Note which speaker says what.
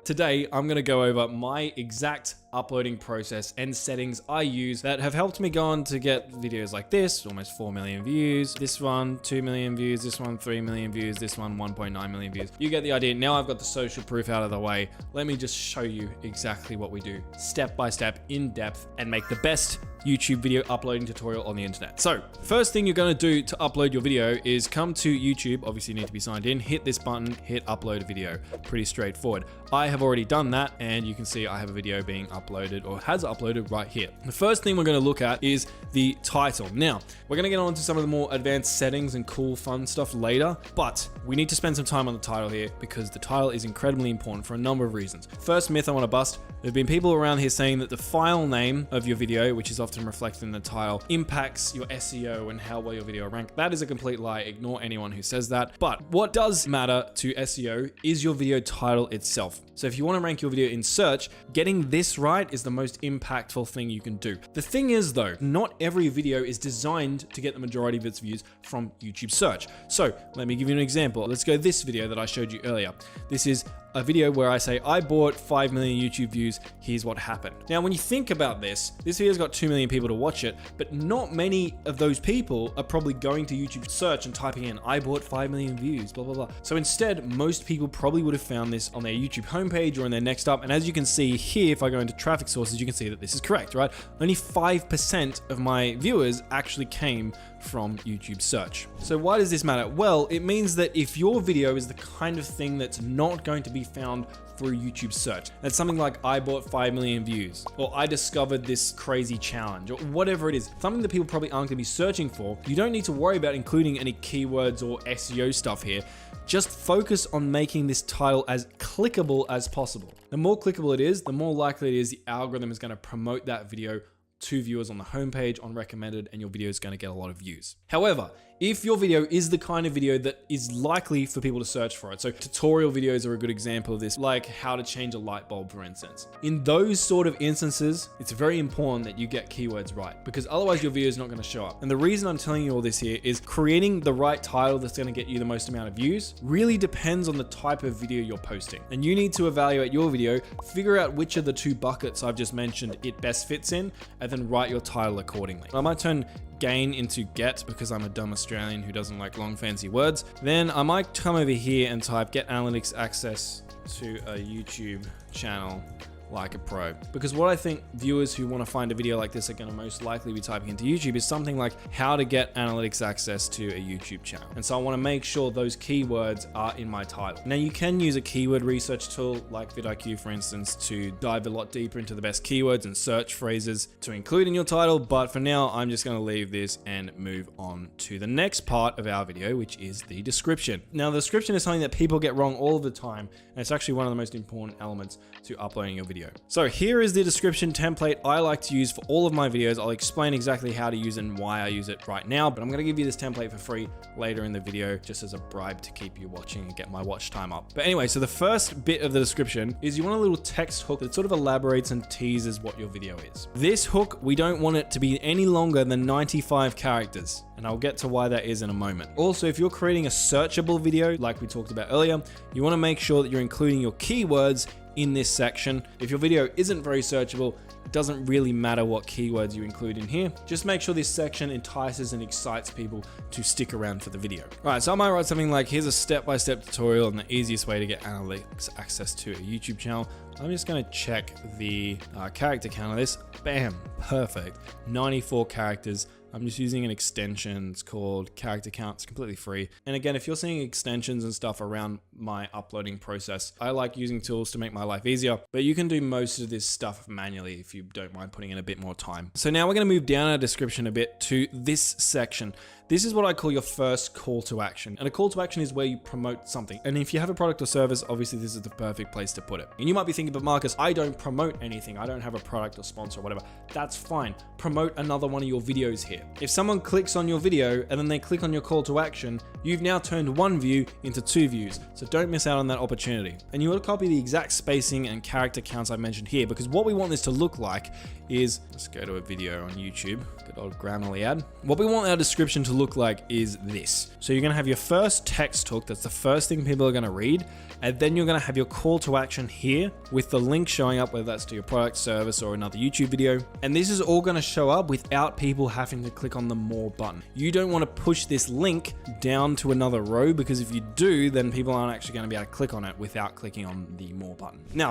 Speaker 1: Today, I'm going to go over my exact uploading process and settings I use that have helped me go on to get videos like this, almost 4 million views, this one 2 million views, this one 3 million views, this one 1.9 million views. You get the idea. Now I've got the social proof out of the way. Let me just show you exactly what we do step by step, in depth, and make the best YouTube video uploading tutorial on the internet. So first thing you're going to do to upload your video is come to YouTube. Obviously you need to be signed in, hit this button, hit upload a video. Pretty straightforward. I have already done that, and you can see I have a video being uploaded, or has uploaded right here. The first thing we're going to look at is the title. Now we're going to get on to some of the more advanced settings and cool fun stuff later, but we need to spend some time on the title here because the title is incredibly important for a number of reasons. First myth I want to bust: there have been people around here saying that the file name of your video, which is often reflected in the title, impacts your SEO and how well your video ranked. That is a complete lie. Ignore anyone who says that. But what does matter to SEO is your video title itself. So if you want to rank your video in search, getting this right is the most impactful thing you can do. The thing is though, not every video is designed to get the majority of its views from YouTube search. So let me give you an example. Let's go this video that I showed you earlier. This is a video where I say, I bought 5 million YouTube views, here's what happened. Now, when you think about this video's got 2 million people to watch it, but not many of those people are probably going to YouTube search and typing in, I bought 5 million views, blah, blah, blah. So instead, most people probably would have found this on their YouTube homepage or in their next up. And as you can see here, if I go into traffic sources, you can see that this is correct, right? Only 5% of my viewers actually came from YouTube search. So why does this matter? Well, it means that if your video is the kind of thing that's not going to be found through YouTube search, that's something like I bought 5 million views, or I discovered this crazy challenge, or whatever it is, something that people probably aren't going to be searching for, you don't need to worry about including any keywords or SEO stuff here. Just focus on making this title as clickable as possible. The more clickable it is, the more likely it is the algorithm is going to promote that video to viewers on the homepage, on recommended, and your video is going to get a lot of views. However, if your video is the kind of video that is likely for people to search for it, so tutorial videos are a good example of this, like how to change a light bulb, for instance. In those sort of instances, it's very important that you get keywords right, because otherwise your video is not going to show up. And the reason I'm telling you all this here is creating the right title that's going to get you the most amount of views really depends on the type of video you're posting. And you need to evaluate your video, figure out which of the two buckets I've just mentioned it best fits in, and then write your title accordingly. I might turn gain into get because I'm a dumb Australian who doesn't like long fancy words. Then I might come over here and type get analytics access to a YouTube channel like a pro, because what I think viewers who want to find a video like this are going to most likely be typing into YouTube is something like how to get analytics access to a YouTube channel. And so I want to make sure those keywords are in my title. Now you can use a keyword research tool like vidIQ, for instance, to dive a lot deeper into the best keywords and search phrases to include in your title. But for now, I'm just going to leave this and move on to the next part of our video, which is the description. Now the description is something that people get wrong all of the time, and it's actually one of the most important elements to uploading your video. So here is the description template I like to use for all of my videos. I'll explain exactly how to use it and why I use it right now, but I'm going to give you this template for free later in the video, just as a bribe to keep you watching and get my watch time up. But anyway, so the first bit of the description is you want a little text hook that sort of elaborates and teases what your video is. This hook, we don't want it to be any longer than 95 characters. And I'll get to why that is in a moment. Also, if you're creating a searchable video, like we talked about earlier, you want to make sure that you're including your keywords in this section. If your video isn't very searchable, it doesn't really matter what keywords you include in here. Just make sure this section entices and excites people to stick around for the video. All right, so I might write something like, here's a step-by-step tutorial on the easiest way to get analytics access to a YouTube channel. I'm just gonna check the character count of this. Bam, perfect. 94 characters. I'm just using an extension. It's called character count. It's completely free. And again, if you're seeing extensions and stuff around my uploading process, I like using tools to make my life easier, but you can do most of this stuff manually if you don't mind putting in a bit more time. So now we're going to move down our description a bit to this section. This is what I call your first call to action. And a call to action is where you promote something. And if you have a product or service, obviously this is the perfect place to put it. And you might be thinking, but Marcus, I don't promote anything. I don't have a product or sponsor or whatever. That's fine. Promote another one of your videos here. If someone clicks on your video and then they click on your call to action, you've now turned one view into 2 views. So don't miss out on that opportunity. And you want to copy the exact spacing and character counts I mentioned here, because what we want this to look like is, let's go to a video on YouTube, good old Grammarly ad. What we want our description to look like is this. So you're gonna have your first text hook, that's the first thing people are gonna read, and then you're gonna have your call to action here with the link showing up, whether that's to your product, service, or another YouTube video. And this is all gonna show up without people having to click on the more button. You don't wanna push this link down to another row, because if you do, then people aren't actually gonna be able to click on it without clicking on the more button. Now,